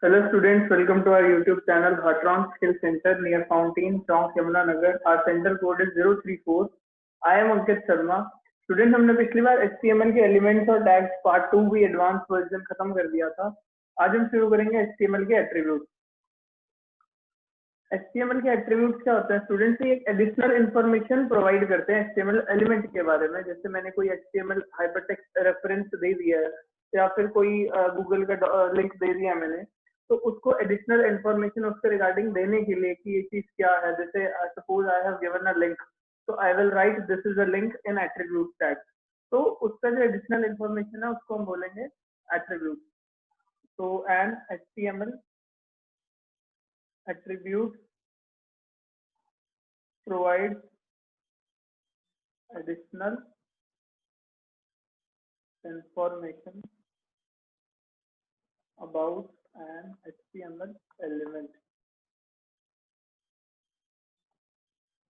Hello students, welcome to our YouTube channel Bhatron Skill Center near Fountain Chowk, Yamunanagar. Our center code is 034. I am Ankit Sharma. Students, हमने पिछली बार HTML के elements और tags part 2 भी advance version खत्म कर दिया था। आज हम शुरू करेंगे HTML के एट्रीब्यूट। HTML के एट्रीब्यूट्स क्या होते हैं स्टूडेंट्स? ये एक एडिशनल इंफॉर्मेशन प्रोवाइड करते हैं HTML एलिमेंट के बारे में। जैसे मैंने कोई HTML हाइपरटेक्स्ट रेफरेंस दे दिया है या फिर कोई गूगल का लिंक दे दिया मैंने, तो उसको एडिशनल इंफॉर्मेशन उसके रिगार्डिंग देने के लिए कि ये चीज क्या है। जैसे suppose I have given a link, तो I will write this is a link in attribute tag. तो उसका जो एडिशनल इंफॉर्मेशन है उसको हम बोलेंगे एट्रीब्यूट। तो N HTML attribute provides additional information about an HTML element।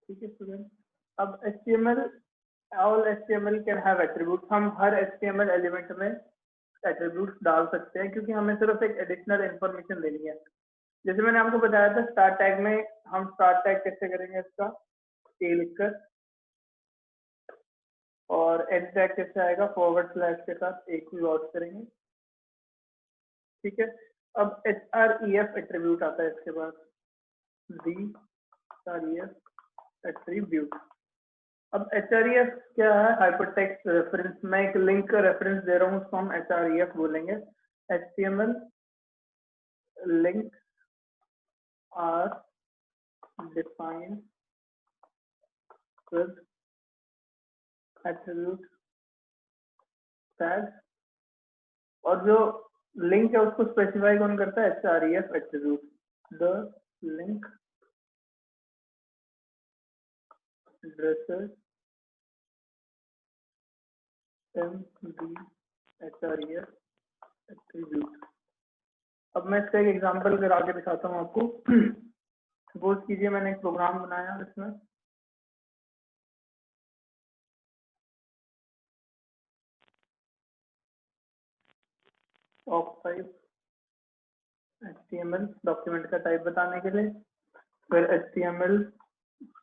ठीक है स्टूडेंट। अब HTML, all HTML can have attributes। हम हर HTML एलिमेंट में एट्रीब्यूट्स डाल सकते हैं क्योंकि हमें सिर्फ एक एडिशनल इंफॉर्मेशन देनी है। जैसे मैंने आपको बताया था स्टार्ट टैग में, हम स्टार्ट टैग कैसे करेंगे इसका ए लिखकर, और एंड टैग कैसे आएगा फॉरवर्ड स्लैश के साथ एक भी लॉन्च करेंगे। ठीक है। अब href एट्रीब्यूट आता है इसके बाद, href एट्रीब्यूट। अब href क्या है? Hypertext reference. मैं एक लिंक का रेफरेंस दे रहा हूँ, उसको हम href बोलेंगे। HTML link are defined with attribute tag, और जो लिंक है उसको स्पेसिफाई कौन करता है? href attribute. The link addresses the href attribute. अब मैं इसका एक एग्जांपल करा के दिखाता हूँ आपको। सपोज कीजिए मैंने एक प्रोग्राम बनाया, इसमें ऑफ टाइप HTML, डॉक्यूमेंट का टाइप बताने के लिए, फिर HTML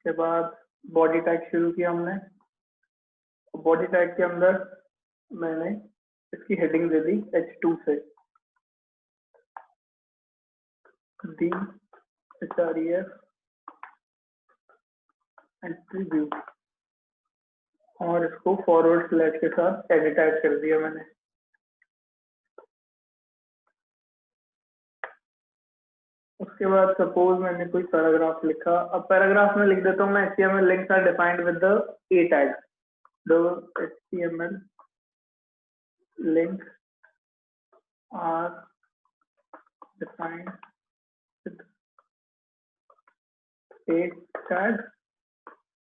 के बाद बॉडी टैग शुरू किया हमने। बॉडी टैग के अंदर मैंने इसकी हेडिंग दे दी H2 से, दी href एट्रीब्यूट, और इसको फॉरवर्ड स्लैश के साथ एडिटाइज कर दिया मैंने। उसके बाद सपोज मैंने कोई पैराग्राफ लिखा। अब पैराग्राफ में लिख देता हूँ मैं HTML links are defined with the a tag. The HTML links are defined with a tag.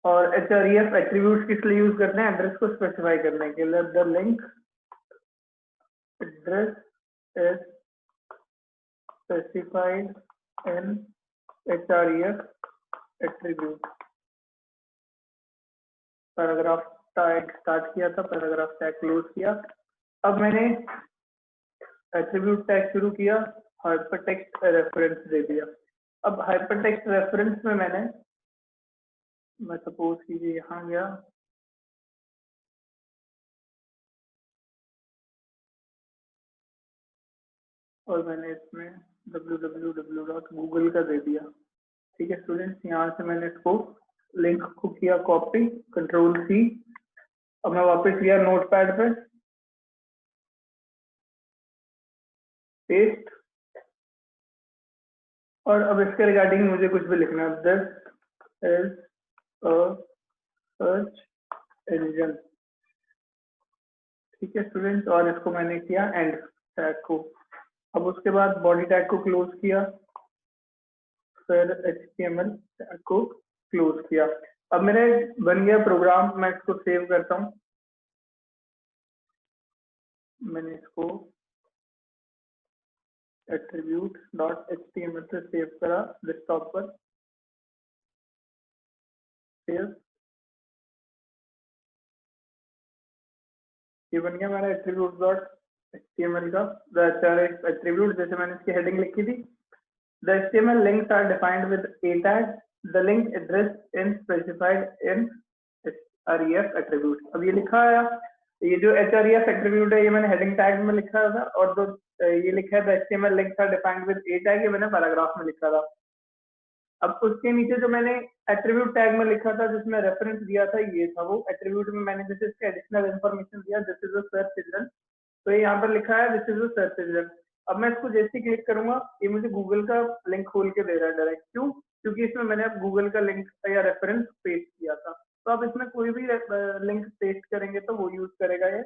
और href एट्रीब्यूट्स किस लिए यूज करते हैं? एड्रेस को स्पेसिफाई करने के लिए। The link address is specified in href attribute. Paragraph tag start किया था, पैराग्राफ टैग क्लोज किया। अब मैंने एट्रीब्यूट टैग शुरू किया, हाइपरटेक्स्ट रेफरेंस दे दिया। अब हाइपरटेक्स्ट रेफरेंस में मैं सपोज कीजिए यहाँ गया, और मैंने इसमें www.google का दे दिया। ठीक है स्टूडेंट्स, यहाँ से मैंने इसको लिंक को किया कॉपी, कंट्रोल C। अब मैं वापस गया नोटपैड पे, पेस्ट, और अब इसके रिगार्डिंग मुझे कुछ भी लिखना है। This is a search engine. ठीक है स्टूडेंट्स, और इसको मैंने किया एंड टैग को। अब उसके बाद बॉडी टैग को क्लोज किया, फिर HTML टैग को क्लोज किया। अब मेरे बन गया प्रोग्राम, मैं इसको सेव करता हूँ। मैंने इसको attribute.html से सेव करा डेस्कटॉप पर, सेव। ये बन गया मेरा attribute HTML का द एट्रीब्यूट, जैसे मैंने इसकी हेडिंग लिखी थी, the HTML links are defined with a tag, the link address in specified in href attribute। अब ये लिखा है, ये जो href attribute है ये मैंने हेडिंग टैग में लिखा था, और जो ये लिखा है the HTML links are defined with a tag, ये मैंने पैराग्राफ में लिखा था। अब उसके नीचे जो मैंने एट्रीब्यूट टैग में लिखा था जिसमें रेफरेंस दिया था, ये था वो एट्रीब्यूट में मैंने जैसे इसके एडिशनल इन्फॉर्मेशन दिया, this is a search children, तो ये यहाँ पर लिखा है this is a search children. अब मैं इसको जैसे ही क्लिक करूंगा ये मुझे गूगल का लिंक खोल के दे रहा है डायरेक्ट, क्यों? क्योंकि इसमें मैंने अब गूगल का लिंक या रेफरेंस पेस्ट किया था। तो आप इसमें कोई भी लिंक पेस्ट करेंगे तो वो यूज करेगा ये।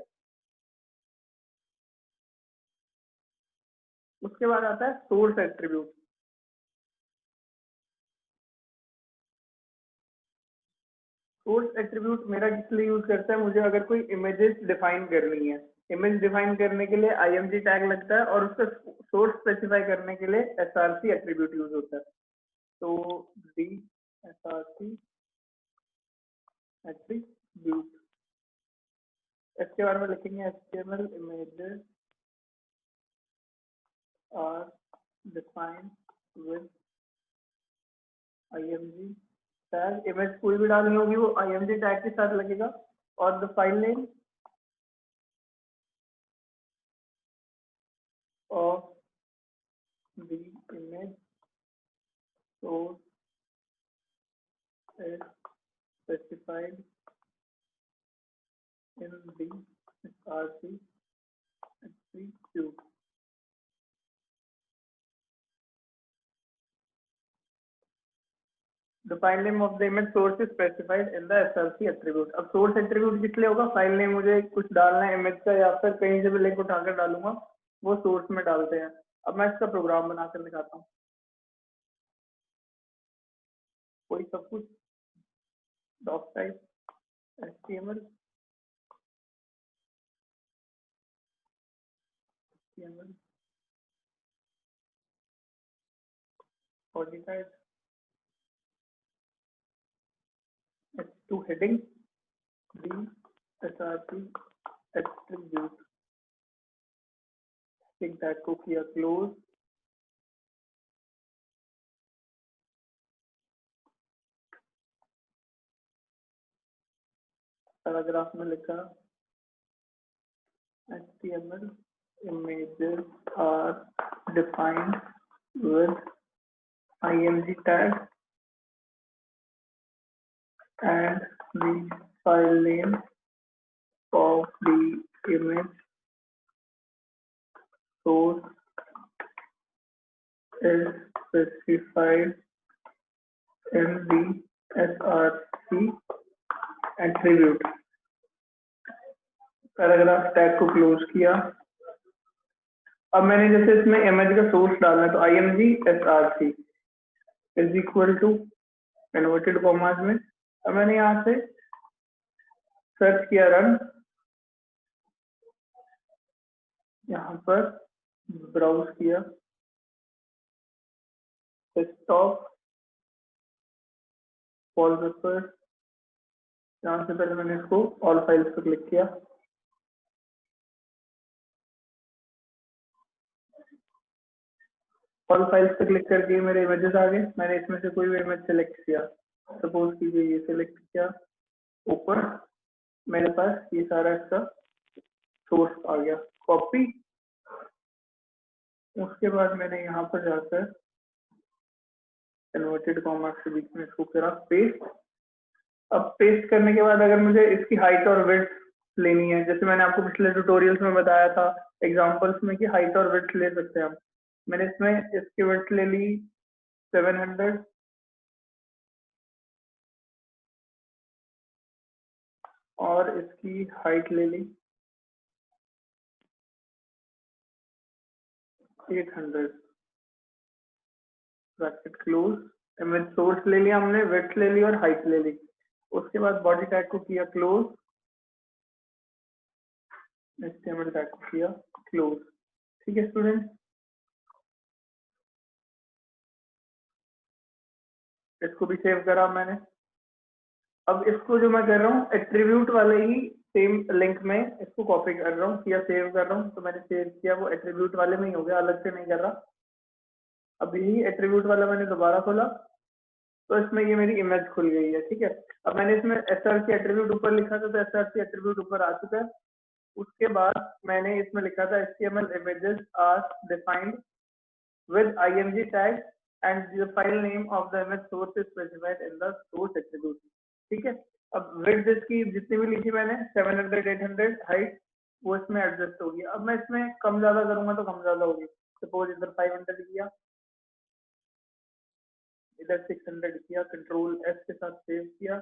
उसके बाद आता है सोर्स एट्रीब्यूट। सोर्स एट्रीब्यूट मेरा किस लिए यूज करता है, मुझे अगर कोई इमेजेस डिफाइन करनी है, इमेज डिफाइन करने के लिए img टैग लगता है, और उसका सोर्स स्पेसिफाई करने के लिए src एट्रीब्यूट यूज होता है। तो डी src एट्रीब्यूट, इसके बारे में लिखेंगे HTML images are defined with img tag. Image कोई भी डालनी होगी वो img टैग के साथ लगेगा, और the file name of the image source is specified in the src attribute। The file name of the image source is specified in the src attribute। अब source attribute किस लिए होगा, फाइल नेम मुझे कुछ डालना है इमेज का, या फिर कहीं से भी लिंक उठाकर डालूंगा वो सोर्स में डालते हैं। अब मैं इसका प्रोग्राम बनाकर दिखाता हूँ, कोई सब कुछ doctype HTML body type H2 heading the src attribute, string tag को किया क्लोज, पैराग्राफ में लिखा HTML images are defined with img tag and the file name of the image source is specified in the src attribute। Paragraph tag को close किया। अब मैंने जैसे इसमें इमेज का सोर्स डालना है तो img src is equal to inverted commas में। अब मैंने यहाँ से सर्च किया रन, यहाँ पर ब्राउज किया डेस्कटॉप वॉलपेपर, यहाँ से पहले मैंने इसको ऑल फाइल्स पर क्लिक किया, ऑल फाइल्स पे क्लिक करके मेरे इमेजेस आ गए। मैंने इसमें से कोई भी इमेज सेलेक्ट किया, सपोज कीजिए ये सेलेक्ट किया, ऊपर मेरे पास ये सारा इसका सोर्स आ गया, कॉपी। उसके बाद मैंने यहाँ पर जाकर इन्वर्टेड कॉमा के बीच में इसको करा पेस्ट। अब पेस्ट करने के बाद अगर मुझे इसकी हाइट और विड्थ लेनी है, जैसे मैंने आपको पिछले ट्यूटोरियल्स में बताया था एग्जांपल्स में कि हाइट और विड्थ ले सकते हैं हम, मैंने इसमें इसकी विड्थ ले ली 700 और इसकी हाइट ले ली 800, ब्रैकेट क्लोज। इमेज सोर्स ले लिया हमने, विड्थ ले ली और हाइट ले ली। उसके बाद बॉडी टैग को किया क्लोज, HTML टैग को किया क्लोज। ठीक है स्टूडेंट, इसको भी सेव करा मैंने। अब इसको जो मैं कर रहा हूँ एट्रीब्यूट वाले ही सेम लिंक में इसको कॉपी कर रहा हूँ या सेव कर रहा हूँ। तो मैंने सेव किया, वो एट्रीब्यूट वाले में ही हो गया, अलग से नहीं कर रहा। अब यही एट्रीब्यूट वाला मैंने दोबारा खोला तो इसमें ये मेरी इमेज खुल गई है। ठीक है, अब मैंने इसमें एसआरसी एट्रीब्यूट ऊपर लिखा था तो एसआरसी एट्रीब्यूट ऊपर आ चुका है। उसके बाद मैंने इसमें लिखा था HTML images are defined with img tag and the file name of the image source is specified in the source attribute। ठीक है, अब width इसकी जितनी भी लिखी मैंने 700 800 हाइट वो इसमें एडजस्ट होगी। अब मैं इसमें कम ज्यादा करूंगा तो कम ज्यादा होगी। सपोज इधर 500 किया, इधर 600 किया, कंट्रोल एस के साथ सेव किया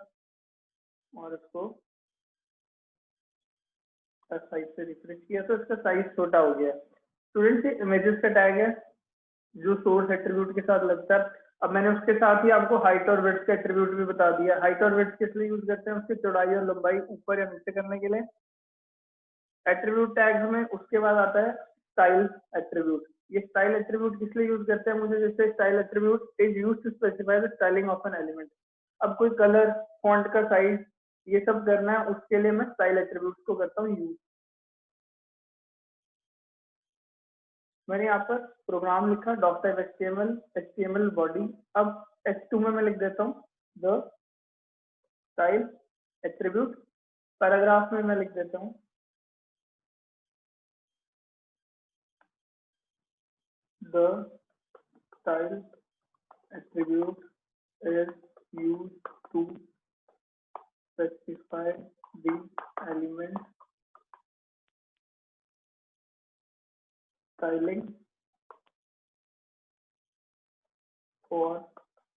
और इसको साइज से रिफ्रेश किया तो इसका साइज छोटा हो गया। स्टूडेंट्स ये इमेजेस का टैग है जो सोर्स एट्रीब्यूट के साथ लगता है। अब मैंने उसके साथ ही आपको हाइट और विड्थ का एट्रीब्यूट भी बता दिया। हाइट और विड्थ किस लिए यूज करते हैं? उसकी चौड़ाई और लंबाई ऊपर या नीचे करने के लिए। एट्रीब्यूट टैग्स में उसके बाद आता है स्टाइल एट्रीब्यूट। ये स्टाइल एट्रीब्यूट किस लिए यूज करते हैं? मुझे जैसे style attribute is used to specify the styling of an element. अब कोई कलर, फॉन्ट का साइज, ये सब करना है, उसके लिए मैं स्टाइल एट्रीब्यूट को करता हूँ यूज। मैंने यहाँ पर प्रोग्राम लिखा डॉक टाइप HTML बॉडी। अब H2 में मैं लिख देता हूँ द स्टाइल एट्रीब्यूट। पैराग्राफ में मैं लिख देता हूँ the style attribute is used to specify the element styling, for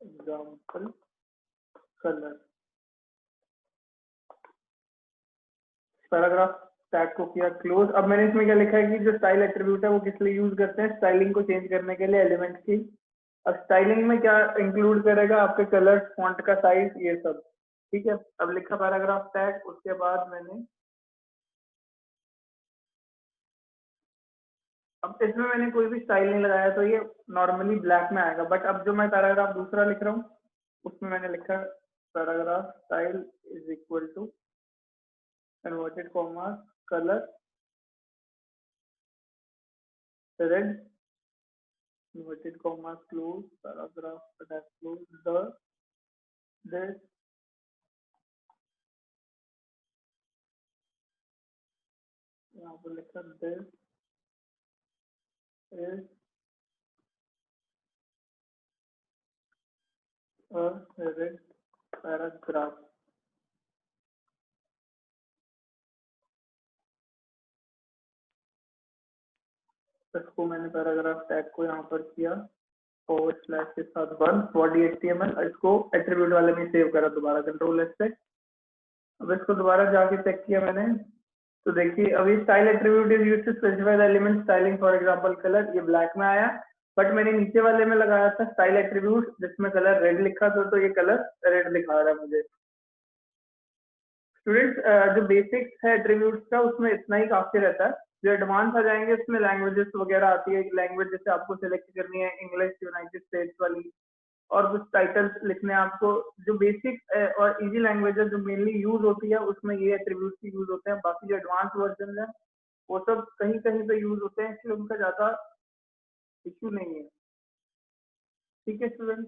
example colour. Paragraph tag को किया क्लोज। अब मैंने इसमें क्या लिखा है कि जो स्टाइल एट्रीब्यूट है वो किस लिए यूज करते हैं? स्टाइलिंग को चेंज करने के लिए एलिमेंट की। अब स्टाइलिंग में क्या इंक्लूड करेगा? आपके कलर, फॉन्ट का साइज, ये सब। ठीक है, अब लिखा पैराग्राफ टैग। उसके बाद मैंने अब इसमें मैंने कोई भी स्टाइल नहीं लगाया तो ये नॉर्मली ब्लैक में आएगा। बट अब जो मैं पैराग्राफ दूसरा लिख रहा हूँ उसमें मैंने लिखा paragraph style is equal to inverted comma colour red inverted comma close paragraph that close the this यहाँ पर लिखा this is a red paragraph। इसको मैंने पैराग्राफ टैग को यहाँ पर किया फॉरवर्ड स्लैश के साथ बंद बॉडी HTML। इसको एट्रीब्यूट वाले में सेव करा दोबारा कंट्रोल एस से। अब इसको दोबारा जाके चेक किया मैंने तो देखिए अभी style attribute is used to specify the element styling for example colour, ये ब्लैक में आया। बट मैंने नीचे वाले में लगाया था स्टाइल एट्रीब्यूट जिसमें कलर रेड लिखा था तो ये कलर रेड दिखा रहा है मुझे। स्टूडेंट्स जो बेसिक्स है एट्रीब्यूट्स का उसमें इतना ही काफी रहता है। जो एडवांस आ जाएंगे उसमें लैंग्वेजेस वगैरह आती है। लैंग्वेज जैसे आपको सिलेक्ट करनी है इंग्लिश यूनाइटेड स्टेट्स वाली, और कुछ टाइटल्स लिखने हैं आपको। जो बेसिक और इजी लैंग्वेज है जो मेनली यूज होती है उसमें ये एट्रीब्यूट्स ही यूज होते हैं। बाकी जो एडवांस वर्जन है वो सब कहीं कहीं पे यूज होते हैं, इसलिए उनका ज्यादा इश्यू नहीं है। ठीक है स्टूडेंट,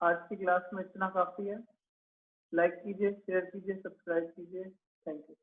आज की क्लास में इतना काफी है। लाइक कीजिए, शेयर कीजिए, सब्सक्राइब कीजिए। Thank you.